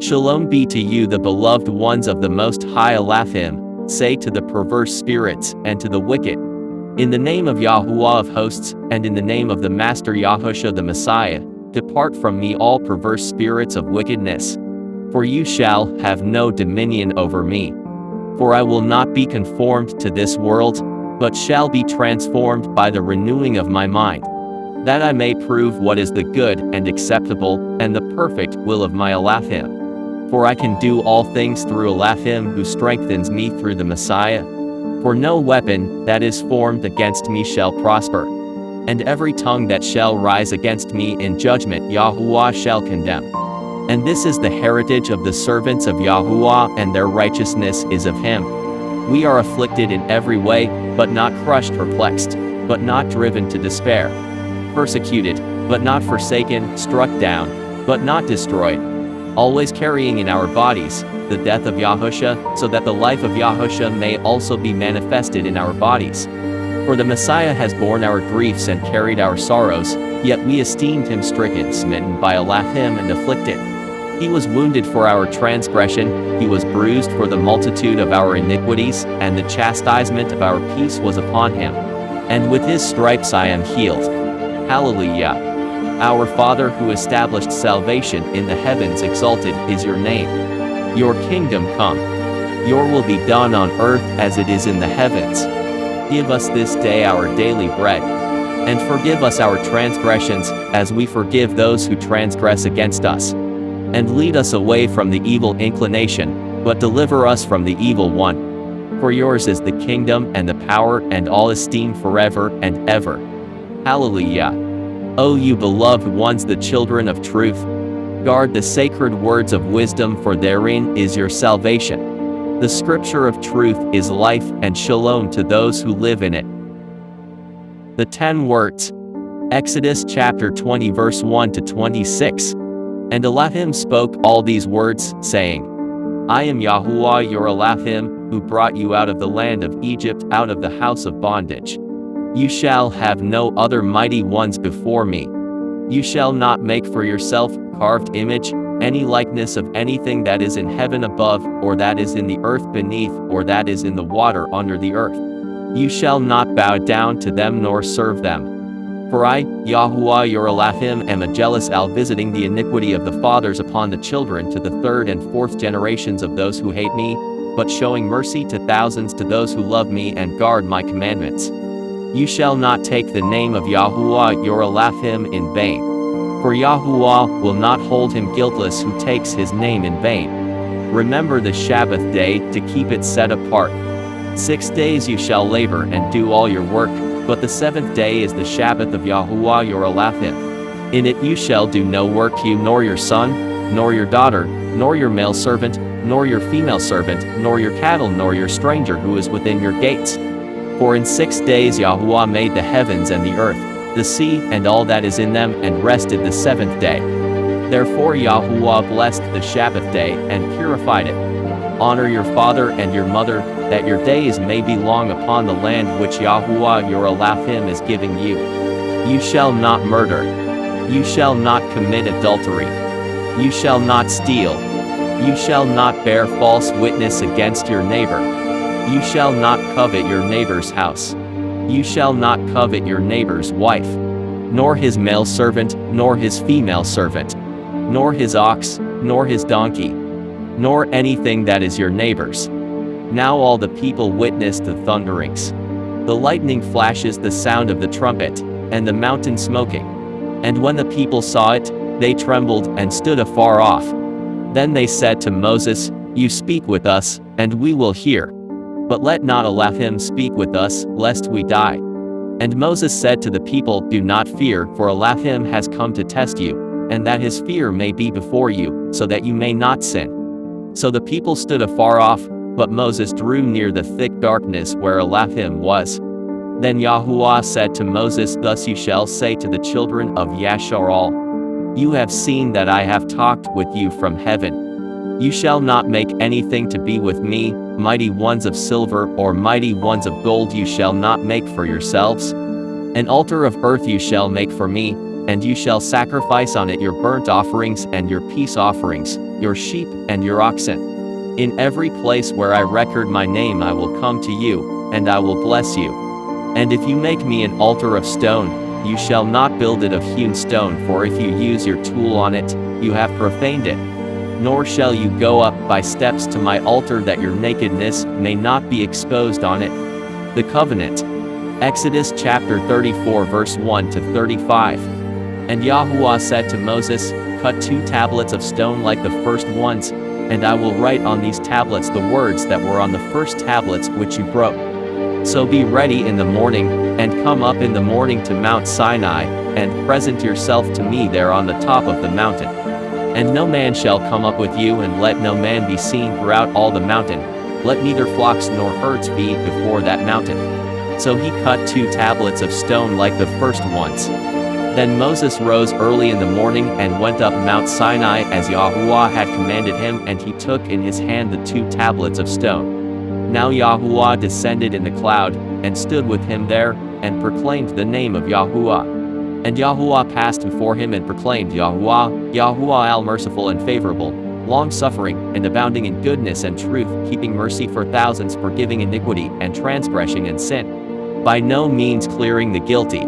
Shalom be to you, the beloved ones of the Most High. Elaphim, say to the perverse spirits, and to the wicked, in the name of Yahuwah of hosts, and in the name of the Master Yahushua the Messiah, depart from me, all perverse spirits of wickedness. For you shall have no dominion over me. For I will not be conformed to this world, but shall be transformed by the renewing of my mind, that I may prove what is the good and acceptable and the perfect will of my Elaphim. For I can do all things through Elaphim who strengthens me through the Messiah. For no weapon that is formed against me shall prosper, and every tongue that shall rise against me in judgment Yahuwah shall condemn. And this is the heritage of the servants of Yahuwah, and their righteousness is of him. We are afflicted in every way, but not crushed, perplexed, but not driven to despair, persecuted, but not forsaken, struck down, but not destroyed, always carrying in our bodies the death of Yahushua, so that the life of Yahushua may also be manifested in our bodies. For the Messiah has borne our griefs and carried our sorrows, yet we esteemed him stricken, smitten by Elaphim, and afflicted. He was wounded for our transgression, he was bruised for the multitude of our iniquities, and the chastisement of our peace was upon him. And with his stripes I am healed. Hallelujah. Our Father who established salvation in the heavens, exalted is your name. Your kingdom come. Your will be done on earth as it is in the heavens. Give us this day our daily bread. And forgive us our transgressions, as we forgive those who transgress against us. And lead us away from the evil inclination, but deliver us from the evil one. For yours is the kingdom and the power and all esteem forever and ever. Hallelujah. O you beloved ones, the children of truth, guard the sacred words of wisdom, for therein is your salvation. The scripture of truth is life and shalom to those who live in it. The 10 words. Exodus chapter 20 verse 1 to 26. And Elaphim spoke all these words, saying, I am Yahuwah your Elaphim, who brought you out of the land of Egypt, out of the house of bondage. You shall have no other mighty ones before me. You shall not make for yourself carved image, any likeness of anything that is in heaven above, or that is in the earth beneath, or that is in the water under the earth. You shall not bow down to them nor serve them. For I, Yahuwah your Elaphim, am a jealous Al, visiting the iniquity of the fathers upon the children to the 3rd and 4th generations of those who hate me, but showing mercy to thousands to those who love me and guard my commandments. You shall not take the name of Yahuwah your Elaphim in vain. For Yahuwah will not hold him guiltless who takes his name in vain. Remember the Sabbath day to keep it set apart. 6 days you shall labor and do all your work, but the 7th day is the Sabbath of Yahuwah your Elaphim. In it you shall do no work, you nor your son, nor your daughter, nor your male servant, nor your female servant, nor your cattle, nor your stranger who is within your gates. For in 6 days Yahuwah made the heavens and the earth, the sea and all that is in them, and rested the 7th day. Therefore Yahuwah blessed the Sabbath day and purified it. Honor your father and your mother, that your days may be long upon the land which Yahuwah your Elaphim is giving you. You shall not murder. You shall not commit adultery. You shall not steal. You shall not bear false witness against your neighbor. You shall not covet your neighbor's house. You shall not covet your neighbor's wife, nor his male servant, nor his female servant, nor his ox, nor his donkey, nor anything that is your neighbor's. Now all the people witnessed the thunderings, the lightning flashes, the sound of the trumpet, and the mountain smoking. And when the people saw it, they trembled and stood afar off. Then they said to Moses, You speak with us, and we will hear. But let not Elaphim speak with us, lest we die. And Moses said to the people, "Do not fear, for Elohim has come to test you, and that his fear may be before you, so that you may not sin." So the people stood afar off, but Moses drew near the thick darkness where Elohim was. Then Yahuwah said to Moses, "Thus you shall say to the children of Yashar'al, you have seen that I have talked with you from heaven. You shall not make anything to be with me, mighty ones of silver or mighty ones of gold you shall not make for yourselves. An altar of earth you shall make for me, and you shall sacrifice on it your burnt offerings and your peace offerings, your sheep and your oxen. In every place where I record my name I will come to you, and I will bless you. And if you make me an altar of stone, you shall not build it of hewn stone, for if you use your tool on it, you have profaned it. Nor shall you go up by steps to my altar, that your nakedness may not be exposed on it." The covenant. Exodus chapter 34 verse 1 to 35. And Yahuwah said to Moses, "Cut 2 tablets of stone like the first ones, and I will write on these tablets the words that were on the first tablets which you broke. So be ready in the morning, and come up in the morning to Mount Sinai, and present yourself to me there on the top of the mountain. And no man shall come up with you, and let no man be seen throughout all the mountain. Let neither flocks nor herds be before that mountain." So he cut 2 tablets of stone like the first ones. Then Moses rose early in the morning and went up Mount Sinai as Yahuwah had commanded him, and he took in his hand the 2 tablets of stone. Now Yahuwah descended in the cloud, and stood with him there, and proclaimed the name of Yahuwah. And Yahuwah passed before him and proclaimed, "Yahuwah, Yahuwah merciful and favorable, long-suffering, and abounding in goodness and truth, keeping mercy for thousands, forgiving iniquity and transgression and sin, by no means clearing the guilty,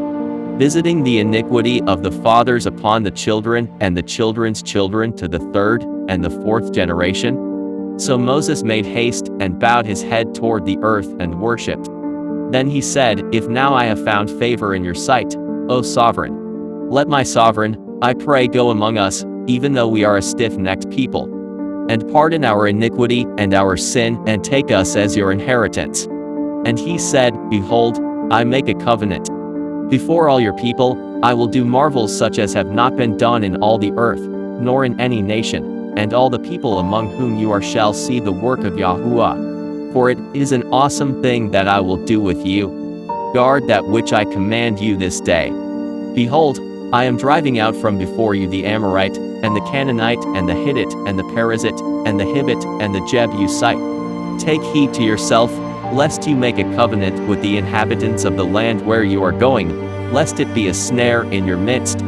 visiting the iniquity of the fathers upon the children and the children's children to the 3rd and the 4th generation." So Moses made haste, and bowed his head toward the earth, and worshipped. Then he said, "If now I have found favor in your sight, O sovereign, let my sovereign, I pray, go among us, even though we are a stiff-necked people, and pardon our iniquity and our sin, and take us as your inheritance." And he said, "Behold, I make a covenant. Before all your people, I will do marvels such as have not been done in all the earth, nor in any nation, and all the people among whom you are shall see the work of Yahuwah. For it is an awesome thing that I will do with you. Guard that which I command you this day. Behold, I am driving out from before you the Amorite, and the Canaanite, and the Hittite, and the Perizzite, and the Hivite, and the Jebusite. Take heed to yourself, lest you make a covenant with the inhabitants of the land where you are going, lest it be a snare in your midst.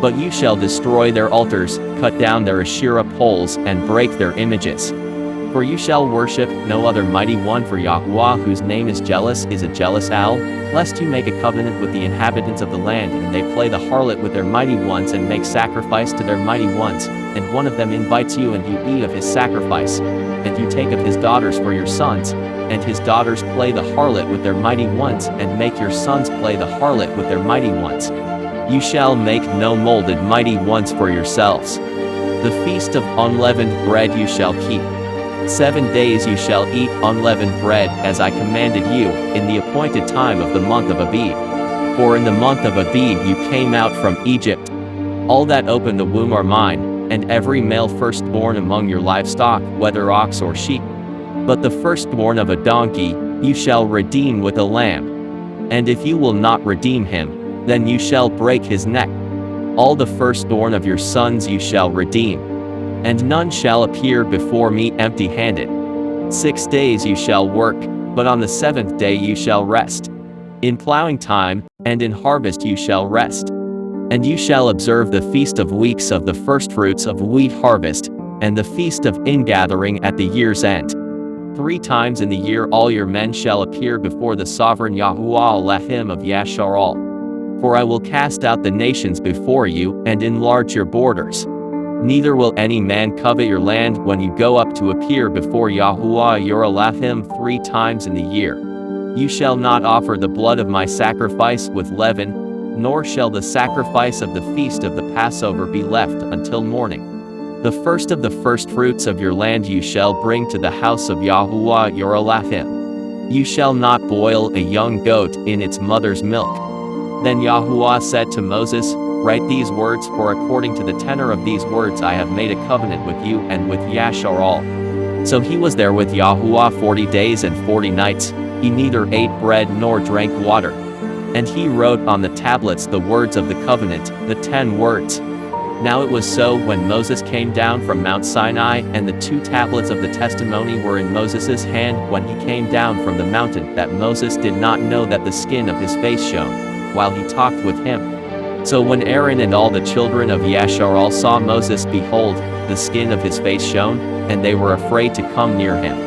But you shall destroy their altars, cut down their Asherah poles, and break their images. For you shall worship no other mighty one, for Yahuwah, whose name is jealous, is a jealous owl, lest you make a covenant with the inhabitants of the land, and they play the harlot with their mighty ones, and make sacrifice to their mighty ones, and one of them invites you, and you eat of his sacrifice, and you take of his daughters for your sons, and his daughters play the harlot with their mighty ones, and make your sons play the harlot with their mighty ones. You shall make no molded mighty ones for yourselves. The feast of unleavened bread you shall keep. 7 days you shall eat unleavened bread, as I commanded you, in the appointed time of the month of Abib. For in the month of Abib you came out from Egypt. All that open the womb are mine, and every male firstborn among your livestock, whether ox or sheep. But the firstborn of a donkey you shall redeem with a lamb. And if you will not redeem him, then you shall break his neck. All the firstborn of your sons you shall redeem. And none shall appear before me empty-handed. 6 days you shall work, but on the 7th day you shall rest. In plowing time, and in harvest you shall rest. And you shall observe the feast of weeks of the firstfruits of wheat harvest, and the feast of ingathering at the year's end. 3 times in the year all your men shall appear before the sovereign Yahuwah Elohim of Yashar'al. For I will cast out the nations before you, and enlarge your borders. Neither will any man covet your land when you go up to appear before Yahuwah your Elohim 3 times in the year. You shall not offer the blood of my sacrifice with leaven, nor shall the sacrifice of the feast of the Passover be left until morning. The first of the firstfruits of your land you shall bring to the house of Yahuwah your Elohim. You shall not boil a young goat in its mother's milk. Then Yahuwah said to Moses, Write these words, for according to the tenor of these words I have made a covenant with you and with Yashar'al. So he was there with Yahuwah 40 days and 40 nights. He neither ate bread nor drank water. And he wrote on the tablets the words of the covenant, the 10 words. Now it was so, when Moses came down from Mount Sinai, and the 2 tablets of the testimony were in Moses' hand when he came down from the mountain, that Moses did not know that the skin of his face shone, while he talked with him. So when Aaron and all the children of Yashar'al saw Moses, behold, the skin of his face shone, and they were afraid to come near him.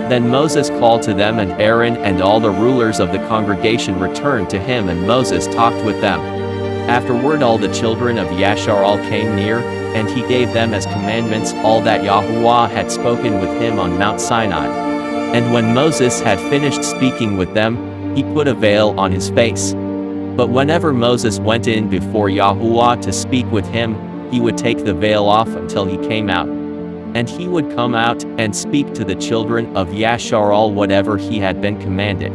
Then Moses called to them, and Aaron and all the rulers of the congregation returned to him, and Moses talked with them. Afterward all the children of Yashar'al came near, and he gave them as commandments all that Yahuwah had spoken with him on Mount Sinai. And when Moses had finished speaking with them, he put a veil on his face. But whenever Moses went in before Yahuwah to speak with him, he would take the veil off until he came out. And he would come out and speak to the children of Yashar'al whatever he had been commanded.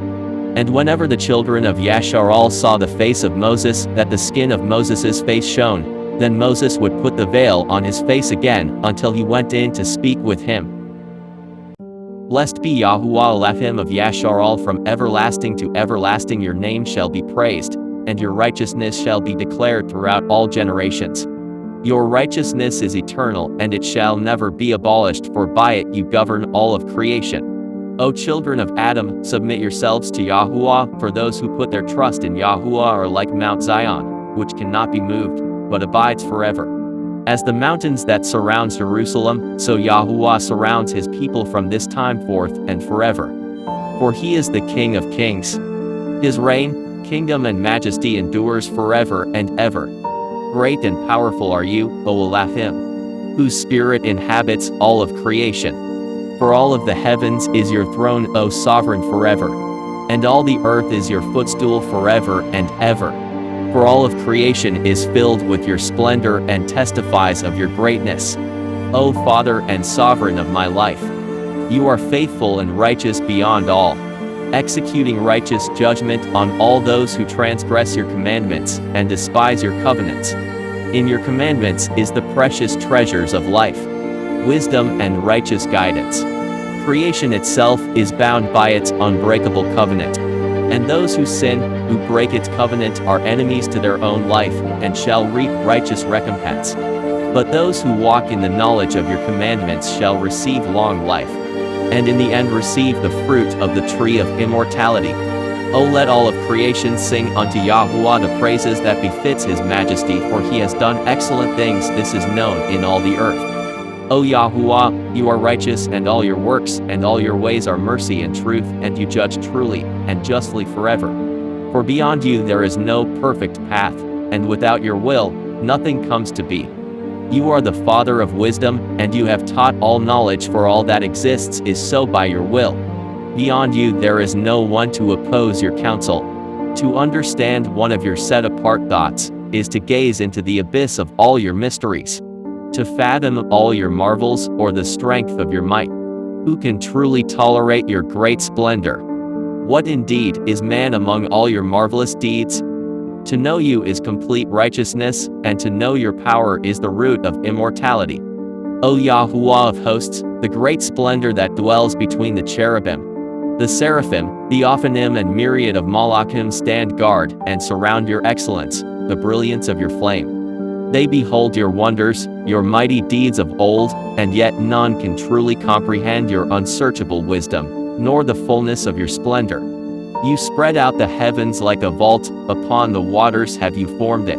And whenever the children of Yashar'al saw the face of Moses, that the skin of Moses' face shone, then Moses would put the veil on his face again until he went in to speak with him. Blessed be Yahuwah Elohim of Yashar'al from everlasting to everlasting. Your name shall be praised, and your righteousness shall be declared throughout all generations. Your righteousness is eternal, and it shall never be abolished, for by it you govern all of creation. O children of Adam, submit yourselves to Yahuwah, for those who put their trust in Yahuwah are like Mount Zion, which cannot be moved, but abides forever. As the mountains that surround Jerusalem, so Yahuwah surrounds his people from this time forth and forever. For he is the King of kings. His reign, kingdom and majesty endures forever and ever. Great and powerful are you, O Elohim, whose spirit inhabits all of creation. For all of the heavens is your throne, O sovereign, forever. And all the earth is your footstool forever and ever. For all of creation is filled with your splendor and testifies of your greatness. O Father and Sovereign of my life, you are faithful and righteous beyond all, executing righteous judgment on all those who transgress your commandments and despise your covenants. In your commandments is the precious treasures of life, wisdom and righteous guidance. Creation itself is bound by its unbreakable covenant. And those who sin, who break its covenant, are enemies to their own life, and shall reap righteous recompense. But those who walk in the knowledge of your commandments shall receive long life, and in the end receive the fruit of the tree of immortality. O let all of creation sing unto Yahuwah the praises that befits his majesty, for he has done excellent things. This is known in all the earth. O Yahuwah, you are righteous, and all your works and all your ways are mercy and truth, and you judge truly and justly forever. For beyond you there is no perfect path, and without your will, nothing comes to be. You are the Father of wisdom, and you have taught all knowledge, for all that exists is so by your will. Beyond you there is no one to oppose your counsel. To understand one of your set-apart thoughts is to gaze into the abyss of all your mysteries. To fathom all your marvels, or the strength of your might. Who can truly tolerate your great splendor? What indeed is man among all your marvelous deeds? To know you is complete righteousness, and to know your power is the root of immortality. O Yahuwah of hosts, the great splendor that dwells between the cherubim, the seraphim, the Ophanim and myriad of Malachim stand guard and surround your excellence, the brilliance of your flame. They behold your wonders, your mighty deeds of old, and yet none can truly comprehend your unsearchable wisdom, nor the fullness of your splendor. You spread out the heavens like a vault, upon the waters have you formed it.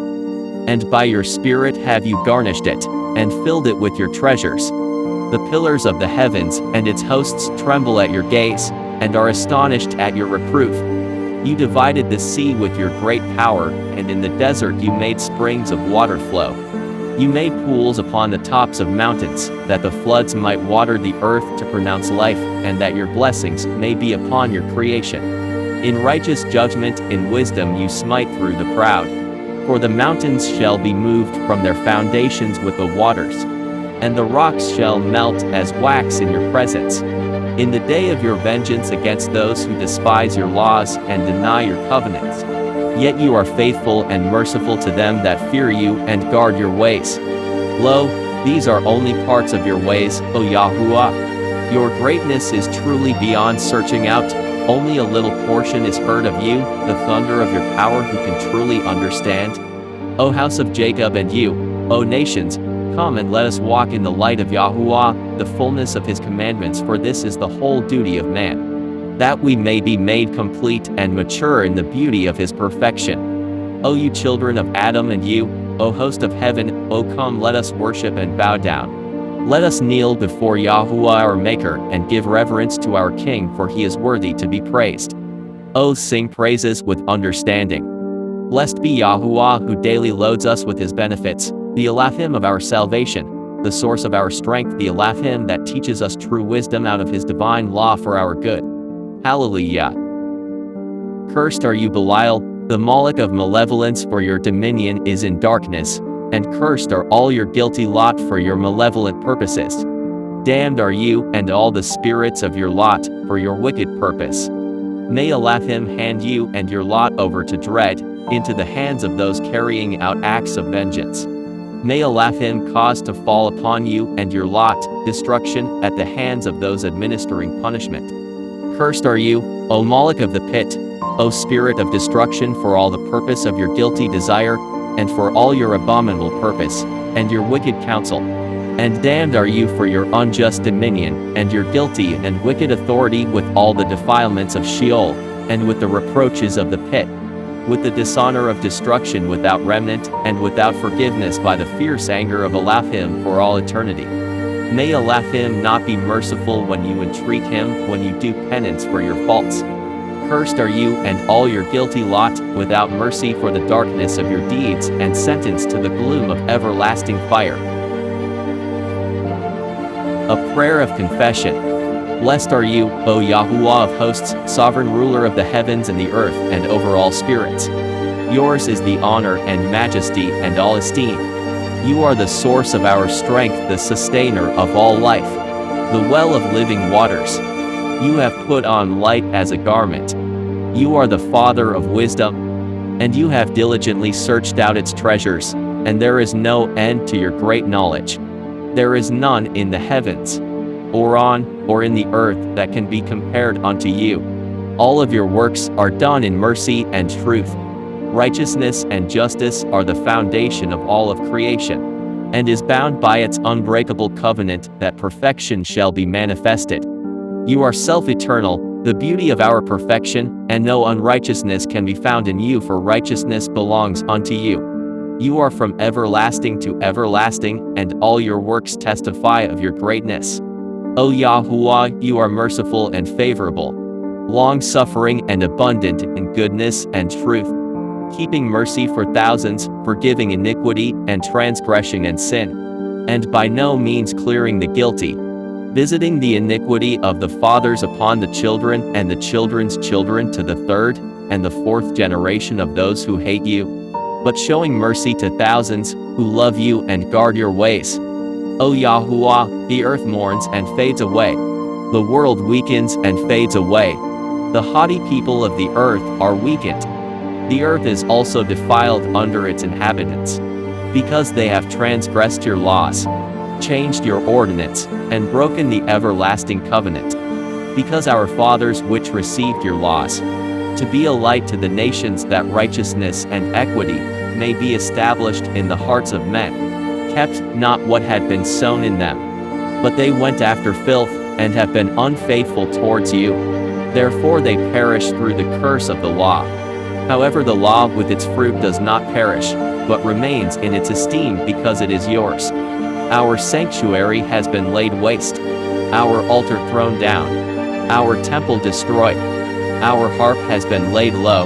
And by your spirit have you garnished it, and filled it with your treasures. The pillars of the heavens and its hosts tremble at your gaze, and are astonished at your reproof. You divided the sea with your great power, and in the desert you made springs of water flow. You made pools upon the tops of mountains, that the floods might water the earth to pronounce life, and that your blessings may be upon your creation. In righteous judgment, in wisdom you smite through the proud. For the mountains shall be moved from their foundations with the waters, and the rocks shall melt as wax in your presence. in the day of your vengeance against those who despise your laws and deny your covenants. Yet you are faithful and merciful to them that fear you and guard your ways. Lo, these are only parts of your ways, O Yahuwah. Your greatness is truly beyond searching out. Only a little portion is heard of you, the thunder of your power who can truly understand. O house of Jacob, and you, O nations, come and let us walk in the light of Yahuwah, the fullness of his commandments, for this is the whole duty of man, that we may be made complete and mature in the beauty of his perfection. O you children of Adam, and you, O host of heaven, O come, let us worship and bow down. Let us kneel before Yahuwah our Maker and give reverence to our King, for he is worthy to be praised. O sing praises with understanding. Blessed be Yahuwah who daily loads us with his benefits, the Elohim of our salvation, the source of our strength, the Elohim that teaches us true wisdom out of his divine law for our good. Hallelujah. Cursed are you, Belial, the Moloch of malevolence, for your dominion is in darkness, and cursed are all your guilty lot for your malevolent purposes. Damned are you and all the spirits of your lot for your wicked purpose. May Elohim hand you and your lot over to dread, into the hands of those carrying out acts of vengeance. May Elohim cause to fall upon you and your lot destruction at the hands of those administering punishment. Cursed are you, O Moloch of the pit, O spirit of destruction, for all the purpose of your guilty desire, and for all your abominable purpose, and your wicked counsel. And damned are you for your unjust dominion, and your guilty and wicked authority, with all the defilements of Sheol, and with the reproaches of the pit, with the dishonor of destruction without remnant, and without forgiveness by the fierce anger of Elohim for all eternity. May Elohim not be merciful when you entreat him, when you do penance for your faults. Cursed are you and all your guilty lot, without mercy for the darkness of your deeds, and sentenced to the gloom of everlasting fire. A prayer of confession. Blessed are you, O Yahuwah of hosts, sovereign ruler of the heavens and the earth and over all spirits. Yours is the honor and majesty and all esteem. You are the source of our strength, the sustainer of all life, the well of living waters. You have put on light as a garment. You are the Father of wisdom, and you have diligently searched out its treasures, and there is no end to your great knowledge. There is none in the heavens, or on, or in the earth, that can be compared unto you. All of your works are done in mercy and truth. Righteousness and justice are the foundation of all of creation, and is bound by its unbreakable covenant that perfection shall be manifested. You are self-eternal, the beauty of our perfection, and no unrighteousness can be found in you, for righteousness belongs unto you. You are from everlasting to everlasting, and all your works testify of your greatness. O Yahuwah, you are merciful and favorable, long-suffering and abundant in goodness and truth, keeping mercy for thousands, forgiving iniquity and transgression and sin, and by no means clearing the guilty, visiting the iniquity of the fathers upon the children and the children's children to the third and the fourth generation of those who hate you, but showing mercy to thousands who love you and guard your ways. O Yahuwah, the earth mourns and fades away. The world weakens and fades away. The haughty people of the earth are weakened. The earth is also defiled under its inhabitants, because they have transgressed your laws, changed your ordinance, and broken the everlasting covenant. Because our fathers which received your laws, to be a light to the nations, that righteousness and equity may be established in the hearts of men, kept not what had been sown in them. But they went after filth, and have been unfaithful towards you. Therefore they perish through the curse of the law. However, the law with its fruit does not perish, but remains in its esteem, because it is yours. Our sanctuary has been laid waste, our altar thrown down, our temple destroyed. Our harp has been laid low,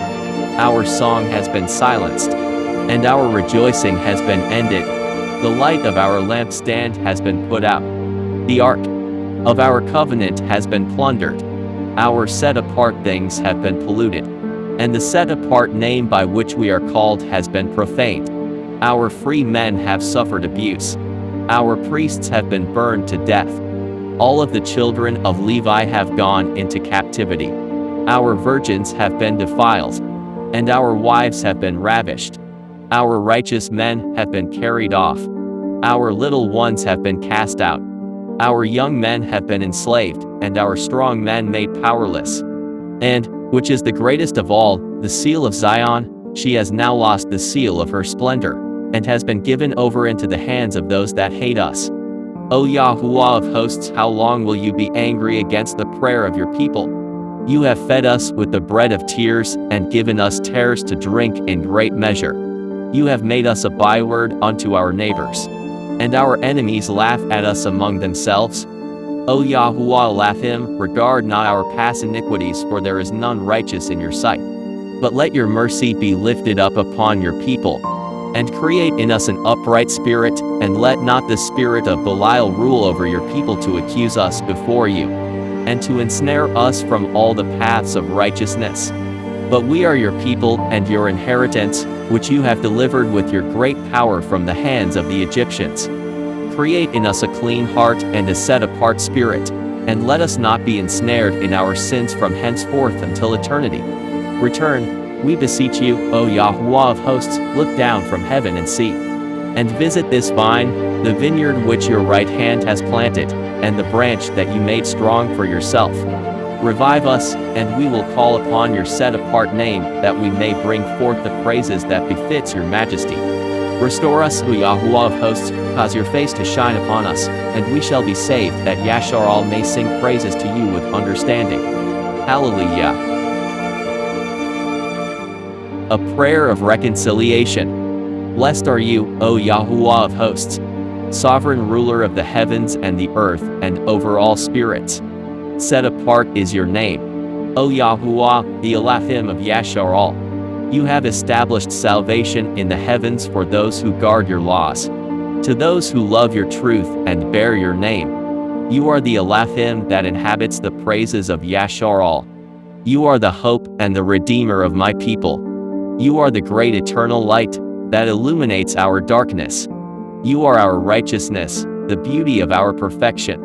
our song has been silenced, and our rejoicing has been ended. The light of our lampstand has been put out. The ark of our covenant has been plundered. Our set-apart things have been polluted, and the set-apart name by which we are called has been profaned. Our free men have suffered abuse. Our priests have been burned to death. All of the children of Levi have gone into captivity. Our virgins have been defiled, and our wives have been ravished. Our righteous men have been carried off. Our little ones have been cast out. Our young men have been enslaved, and our strong men made powerless. And, which is the greatest of all, the seal of Zion, she has now lost the seal of her splendor, and has been given over into the hands of those that hate us. O Yahuwah of hosts, how long will you be angry against the prayer of your people? You have fed us with the bread of tears, and given us tares to drink in great measure. You have made us a byword unto our neighbors, and our enemies laugh at us among themselves. O Yahuwah Elohim, regard not our past iniquities, for there is none righteous in your sight. But let your mercy be lifted up upon your people, and create in us an upright spirit, and let not the spirit of Belial rule over your people to accuse us before you, and to ensnare us from all the paths of righteousness. But we are your people and your inheritance, which you have delivered with your great power from the hands of the Egyptians. Create in us a clean heart and a set-apart spirit, and let us not be ensnared in our sins from henceforth until eternity. Return, we beseech you, O Yahuwah of hosts, look down from heaven and see. And visit this vine, the vineyard which your right hand has planted, and the branch that you made strong for yourself. Revive us, and we will call upon your set-apart name, that we may bring forth the praises that befits your majesty. Restore us, O Yahuwah of hosts, cause your face to shine upon us, and we shall be saved, that Yashar'al may sing praises to you with understanding. Hallelujah. A prayer of reconciliation. Blessed are you, O Yahuwah of hosts, sovereign ruler of the heavens and the earth, and over all spirits. Set apart is your name, O Yahuwah, the Elohim of Yashar'al. You have established salvation in the heavens for those who guard your laws, to those who love your truth and bear your name. You are the Elohim that inhabits the praises of Yashar'al. You are the hope and the redeemer of my people. You are the great eternal light that illuminates our darkness. You are our righteousness, the beauty of our perfection.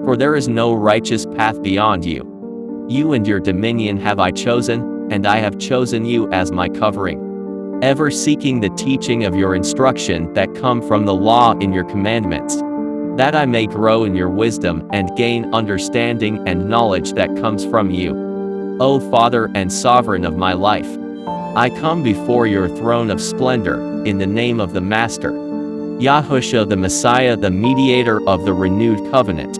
For there is no righteous path beyond you. You and your dominion have I chosen, and I have chosen you as my covering. Ever seeking the teaching of your instruction that come from the law in your commandments, that I may grow in your wisdom and gain understanding and knowledge that comes from you. O Father and Sovereign of my life, I come before your throne of splendor, in the name of the Master, Yahushua the Messiah, the mediator of the renewed covenant,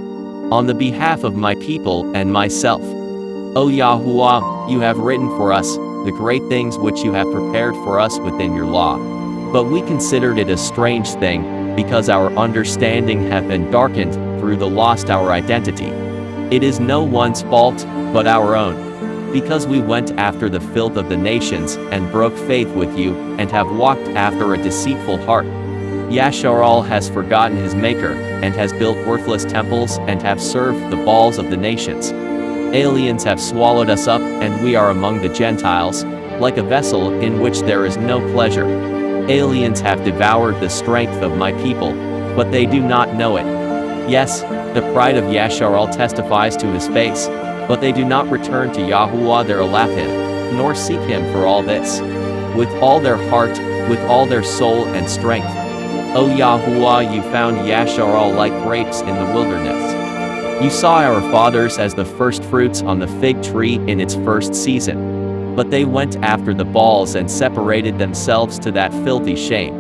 on the behalf of my people and myself. O Yahuwah, you have written for us the great things which you have prepared for us within your law. But we considered it a strange thing, because our understanding hath been darkened, through the lost our identity. It is no one's fault, but our own. Because we went after the filth of the nations, and broke faith with you, and have walked after a deceitful heart. Yashar'al has forgotten his Maker, and has built worthless temples, and have served the Baals of the nations. Aliens have swallowed us up, and we are among the Gentiles, like a vessel in which there is no pleasure. Aliens have devoured the strength of my people, but they do not know it. Yes, the pride of Yashar'al testifies to his face, but they do not return to Yahuwah their Elohim, nor seek him for all this, with all their heart, with all their soul and strength. O Yahuwah, you found Yashar'al like grapes in the wilderness. You saw our fathers as the first fruits on the fig tree in its first season. But they went after the Baals and separated themselves to that filthy shame.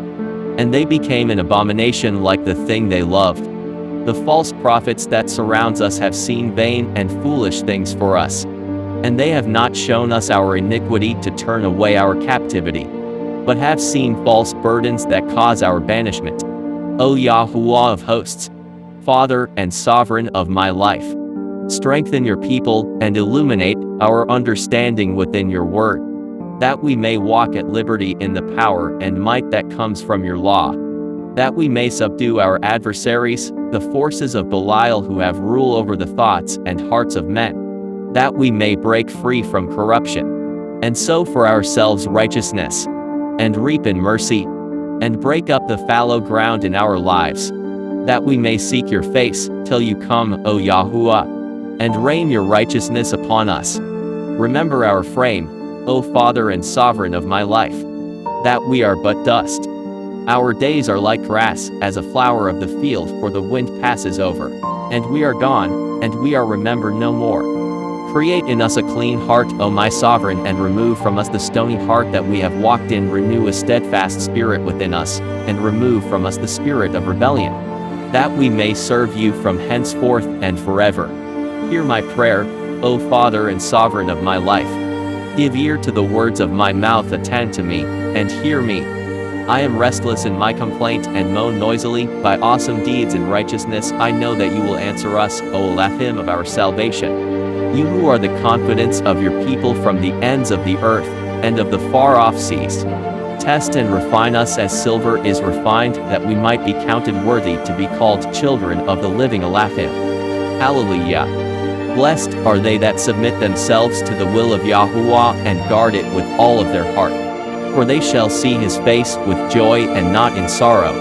And they became an abomination like the thing they loved. The false prophets that surrounds us have seen vain and foolish things for us. And they have not shown us our iniquity to turn away our captivity, but have seen false burdens that cause our banishment. O Yahuwah of hosts, Father and Sovereign of my life, strengthen your people and illuminate our understanding within your word, that we may walk at liberty in the power and might that comes from your law, that we may subdue our adversaries, the forces of Belial who have rule over the thoughts and hearts of men, that we may break free from corruption, and sow for ourselves righteousness, and reap in mercy, and break up the fallow ground in our lives, that we may seek your face, till you come, O Yahuwah, and rain your righteousness upon us. Remember our frame, O Father and Sovereign of my life, that we are but dust. Our days are like grass, as a flower of the field, for the wind passes over, and we are gone, and we are remembered no more. Create in us a clean heart, O my Sovereign, and remove from us the stony heart that we have walked in. Renew a steadfast spirit within us, and remove from us the spirit of rebellion, that we may serve you from henceforth and forever. Hear my prayer, O Father and Sovereign of my life. Give ear to the words of my mouth, attend to me, and hear me. I am restless in my complaint and moan noisily. By awesome deeds and righteousness I know that you will answer us, O Elohim of our salvation. You who are the confidence of your people from the ends of the earth, and of the far-off seas. Test and refine us as silver is refined, that we might be counted worthy to be called children of the living Elohim. Hallelujah. Blessed are they that submit themselves to the will of Yahuwah, and guard it with all of their heart. For they shall see his face with joy and not in sorrow.